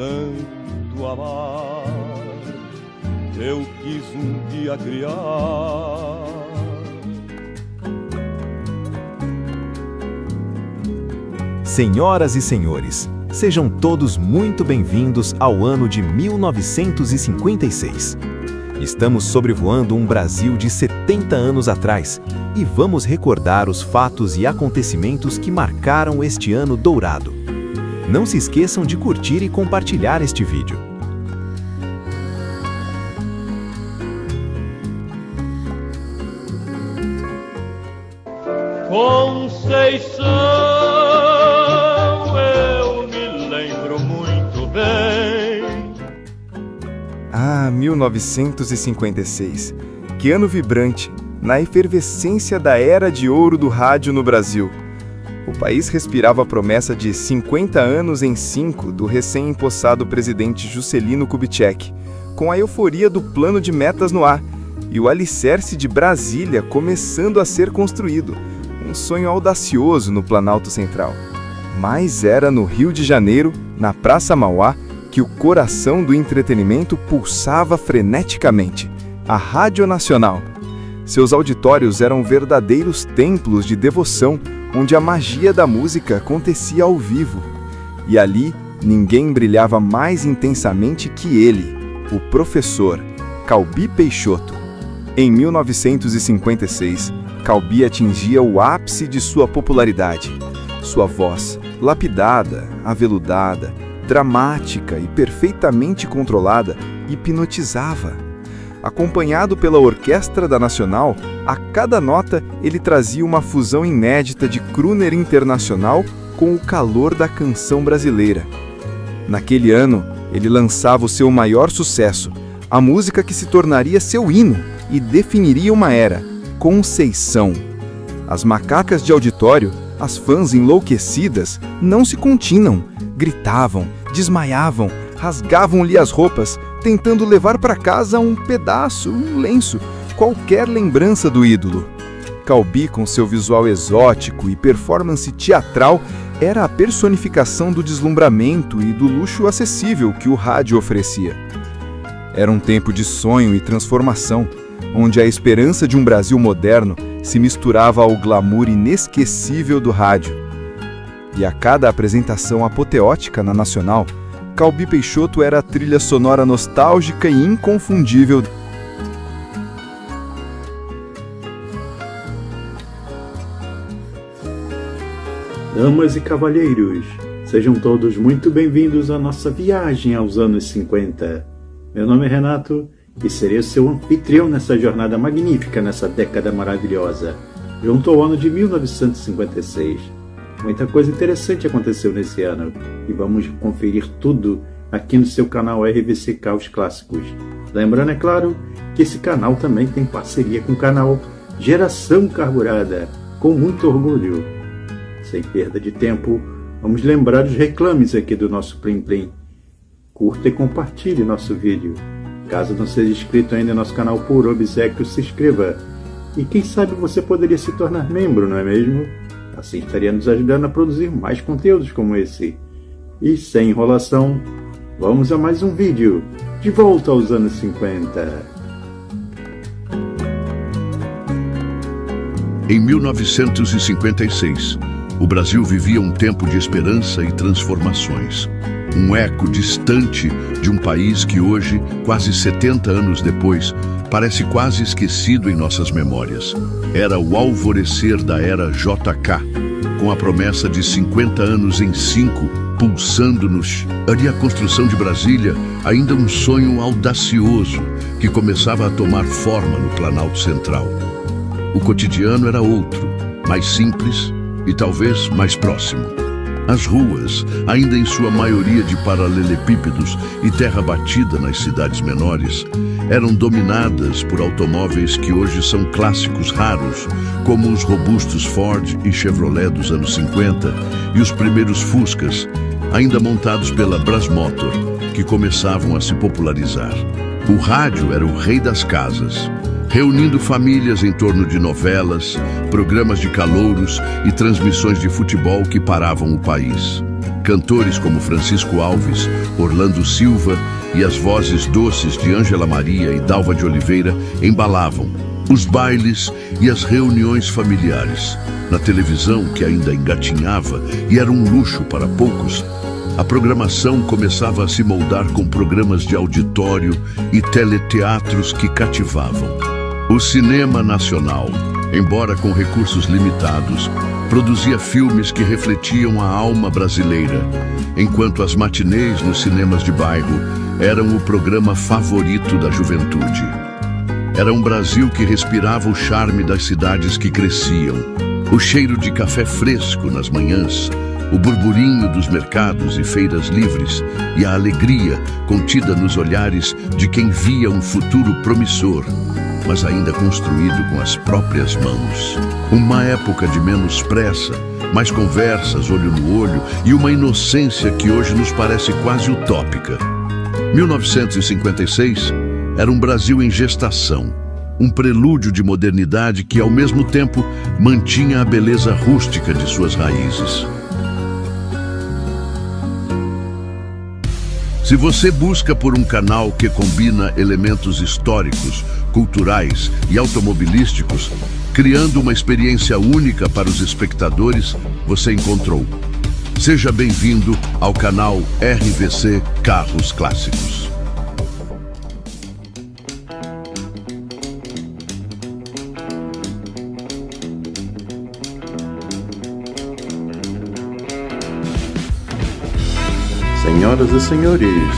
tanto amar, eu quis um dia criar. Senhoras e senhores, sejam todos muito bem-vindos ao ano de 1956. Estamos sobrevoando um Brasil de 70 anos atrás e vamos recordar os fatos e acontecimentos que marcaram este ano dourado. Não se esqueçam de curtir e compartilhar este vídeo. Conceição, eu me lembro muito bem. Ah, 1956. Que ano vibrante, na efervescência da era de ouro do rádio no Brasil. O país respirava a promessa de 50 anos em 5 do recém-empossado presidente Juscelino Kubitschek, com a euforia do plano de metas no ar e o alicerce de Brasília começando a ser construído. Um sonho audacioso no Planalto Central. Mas era no Rio de Janeiro, na Praça Mauá, que o coração do entretenimento pulsava freneticamente. A Rádio Nacional. Seus auditórios eram verdadeiros templos de devoção, onde a magia da música acontecia ao vivo. E ali, ninguém brilhava mais intensamente que ele, o professor Calbi Peixoto. Em 1956, Calbi atingia o ápice de sua popularidade. Sua voz, lapidada, aveludada, dramática e perfeitamente controlada, hipnotizava. Acompanhado pela Orquestra da Nacional, a cada nota ele trazia uma fusão inédita de crooner internacional com o calor da canção brasileira. Naquele ano, ele lançava o seu maior sucesso, a música que se tornaria seu hino e definiria uma era, Conceição. As macacas de auditório, as fãs enlouquecidas, não se continham, gritavam, desmaiavam, rasgavam-lhe as roupas, tentando levar para casa um pedaço, um lenço, qualquer lembrança do ídolo. Calbi, com seu visual exótico e performance teatral, era a personificação do deslumbramento e do luxo acessível que o rádio oferecia. Era um tempo de sonho e transformação, onde a esperança de um Brasil moderno se misturava ao glamour inesquecível do rádio. E a cada apresentação apoteótica na Nacional, Calbi Peixoto era a trilha sonora nostálgica e inconfundível. Damas e cavalheiros, sejam todos muito bem-vindos à nossa viagem aos anos 50. Meu nome é Renato e serei o seu anfitrião nessa jornada magnífica, nessa década maravilhosa, junto ao ano de 1956. Muita coisa interessante aconteceu nesse ano e vamos conferir tudo aqui no seu canal RVC Caos Clássicos. Lembrando, é claro, que esse canal também tem parceria com o canal Geração Carburada, com muito orgulho. Sem perda de tempo, vamos lembrar os reclames aqui do nosso Plim Plim. Curta e compartilhe nosso vídeo. Caso não seja inscrito ainda no nosso canal por obséquio, se inscreva. E quem sabe você poderia se tornar membro, não é mesmo? Assim estaria nos ajudando a produzir mais conteúdos como esse. E sem enrolação, vamos a mais um vídeo. De volta aos anos 50. Em 1956, o Brasil vivia um tempo de esperança e transformações. Um eco distante de um país que hoje, quase 70 anos depois, parece quase esquecido em nossas memórias. Era o alvorecer da era JK, com a promessa de 50 anos em 5, pulsando-nos. Ali a construção de Brasília, ainda um sonho audacioso que começava a tomar forma no Planalto Central. O cotidiano era outro, mais simples e talvez mais próximo. As ruas, ainda em sua maioria de paralelepípedos e terra batida nas cidades menores, eram dominadas por automóveis que hoje são clássicos raros, como os robustos Ford e Chevrolet dos anos 50 e os primeiros Fuscas, ainda montados pela Brasmotor, que começavam a se popularizar. O rádio era o rei das casas, reunindo famílias em torno de novelas, programas de calouros e transmissões de futebol que paravam o país. Cantores como Francisco Alves, Orlando Silva e as vozes doces de Ângela Maria e Dalva de Oliveira embalavam os bailes e as reuniões familiares. Na televisão, que ainda engatinhava e era um luxo para poucos, a programação começava a se moldar com programas de auditório e teleteatros que cativavam. O cinema nacional, embora com recursos limitados, produzia filmes que refletiam a alma brasileira, enquanto as matinês nos cinemas de bairro eram o programa favorito da juventude. Era um Brasil que respirava o charme das cidades que cresciam, o cheiro de café fresco nas manhãs, o burburinho dos mercados e feiras livres e a alegria contida nos olhares de quem via um futuro promissor, mas ainda construído com as próprias mãos. Uma época de menos pressa, mais conversas olho no olho e uma inocência que hoje nos parece quase utópica. 1956 era um Brasil em gestação, um prelúdio de modernidade que, ao mesmo tempo, mantinha a beleza rústica de suas raízes. Se você busca por um canal que combina elementos históricos, culturais e automobilísticos, criando uma experiência única para os espectadores, você encontrou. Seja bem-vindo ao canal RVC Carros Clássicos. Senhoras e senhores,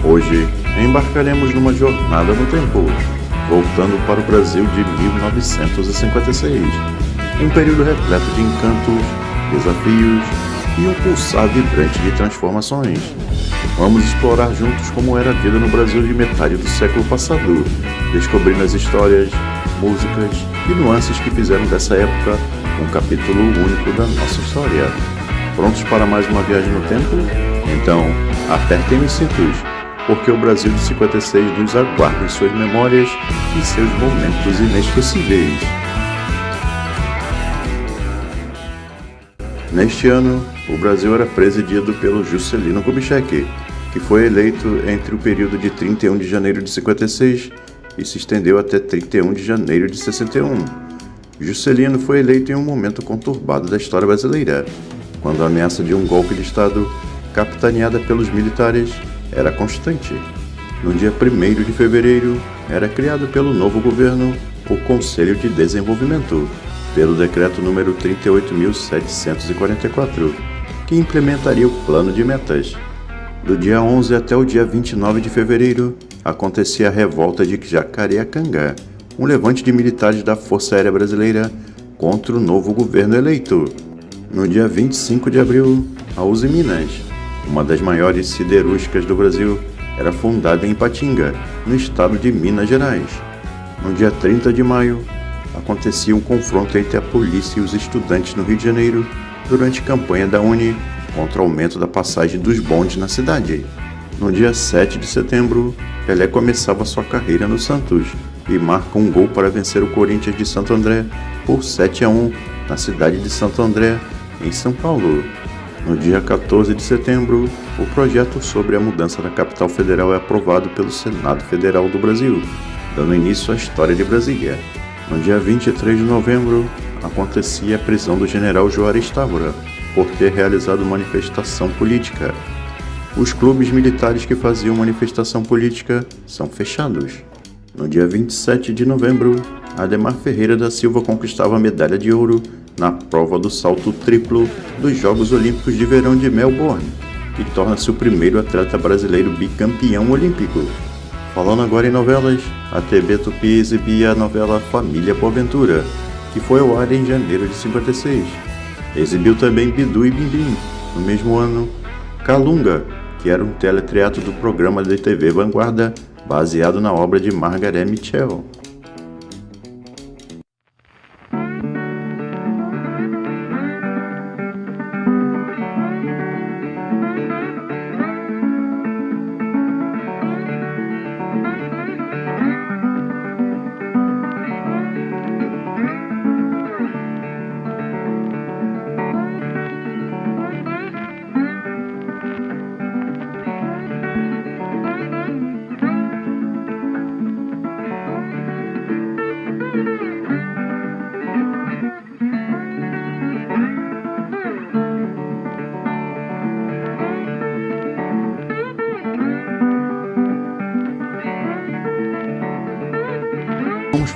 hoje embarcaremos numa jornada no tempo, voltando para o Brasil de 1956, um período repleto de encantos, desafios e um pulsar vibrante de transformações. Vamos explorar juntos como era a vida no Brasil de metade do século passado, descobrindo as histórias, músicas e nuances que fizeram dessa época um capítulo único da nossa história. Prontos para mais uma viagem no tempo? Então, apertem os cintos, porque o Brasil de 56 nos aguarda em suas memórias e seus momentos inesquecíveis. Neste ano, o Brasil era presidido pelo Juscelino Kubitschek, que foi eleito entre o período de 31 de janeiro de 56 e se estendeu até 31 de janeiro de 61. Juscelino foi eleito em um momento conturbado da história brasileira, quando a ameaça de um golpe de Estado, capitaneada pelos militares, era constante. No dia 1º de fevereiro, era criado pelo novo governo o Conselho de Desenvolvimento, pelo decreto número 38.744, que implementaria o plano de metas. Do dia 11 até o dia 29 de fevereiro, acontecia a revolta de Jacareacanga, um levante de militares da Força Aérea Brasileira contra o novo governo eleito. No dia 25 de abril, a Uzi Minas, uma das maiores siderúrgicas do Brasil, era fundada em Ipatinga, no estado de Minas Gerais. No dia 30 de maio, acontecia um confronto entre a polícia e os estudantes no Rio de Janeiro durante a campanha da Uni contra o aumento da passagem dos bondes na cidade. No dia 7 de setembro, Pelé começava sua carreira no Santos e marca um gol para vencer o Corinthians de Santo André por 7-1 na cidade de Santo André, em São Paulo. No dia 14 de setembro, o projeto sobre a mudança da capital federal é aprovado pelo Senado Federal do Brasil, dando início à história de Brasília. No dia 23 de novembro, acontecia a prisão do general Juarez Távora por ter realizado manifestação política. Os clubes militares que faziam manifestação política são fechados. No dia 27 de novembro, Ademar Ferreira da Silva conquistava a medalha de ouro na prova do salto triplo dos Jogos Olímpicos de Verão de Melbourne e torna-se o primeiro atleta brasileiro bicampeão olímpico. Falando agora em novelas, a TV Tupi exibia a novela Família Boaventura, que foi ao ar em janeiro de 56. Exibiu também Bidu e Bimbim, no mesmo ano, Calunga, que era um teleteatro do programa de TV Vanguarda, baseado na obra de Margaret Mitchell.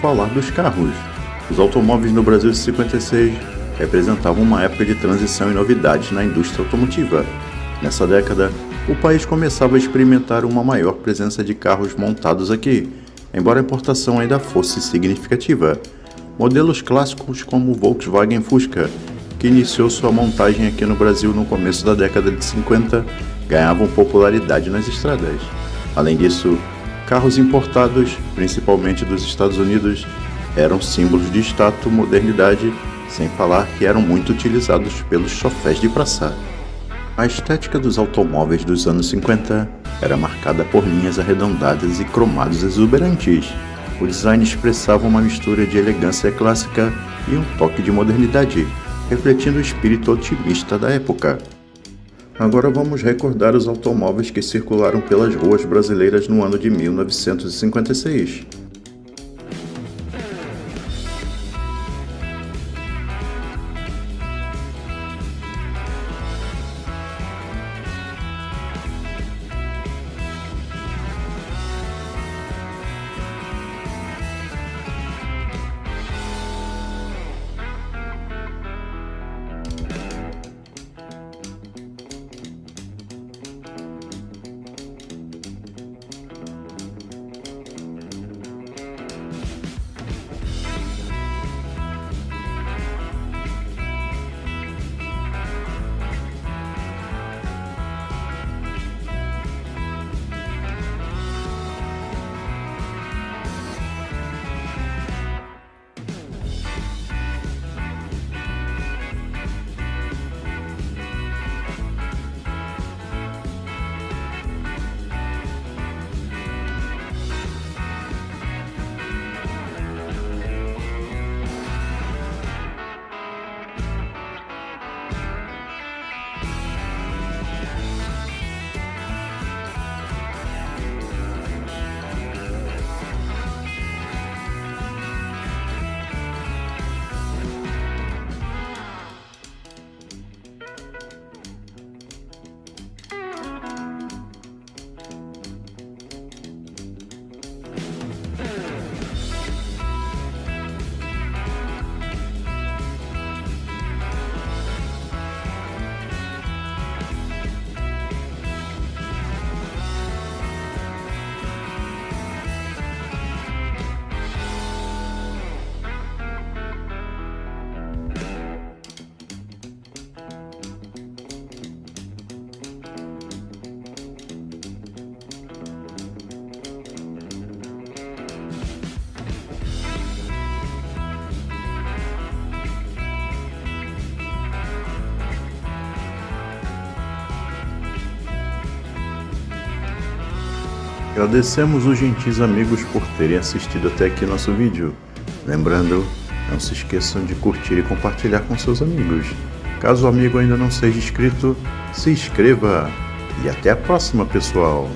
falar dos carros. Os automóveis no Brasil de 56 representavam uma época de transição e novidades na indústria automotiva. Nessa década, o país começava a experimentar uma maior presença de carros montados aqui, embora a importação ainda fosse significativa. Modelos clássicos como o Volkswagen Fusca, que iniciou sua montagem aqui no Brasil no começo da década de 50, ganhavam popularidade nas estradas. Além disso, carros importados, principalmente dos Estados Unidos, eram símbolos de status e modernidade, sem falar que eram muito utilizados pelos chofés de praça. A estética dos automóveis dos anos 50 era marcada por linhas arredondadas e cromados exuberantes. O design expressava uma mistura de elegância clássica e um toque de modernidade, refletindo o espírito otimista da época. Agora vamos recordar os automóveis que circularam pelas ruas brasileiras no ano de 1956. Agradecemos os gentis amigos por terem assistido até aqui nosso vídeo. Lembrando, não se esqueçam de curtir e compartilhar com seus amigos. Caso o amigo ainda não seja inscrito, se inscreva. E até a próxima, pessoal!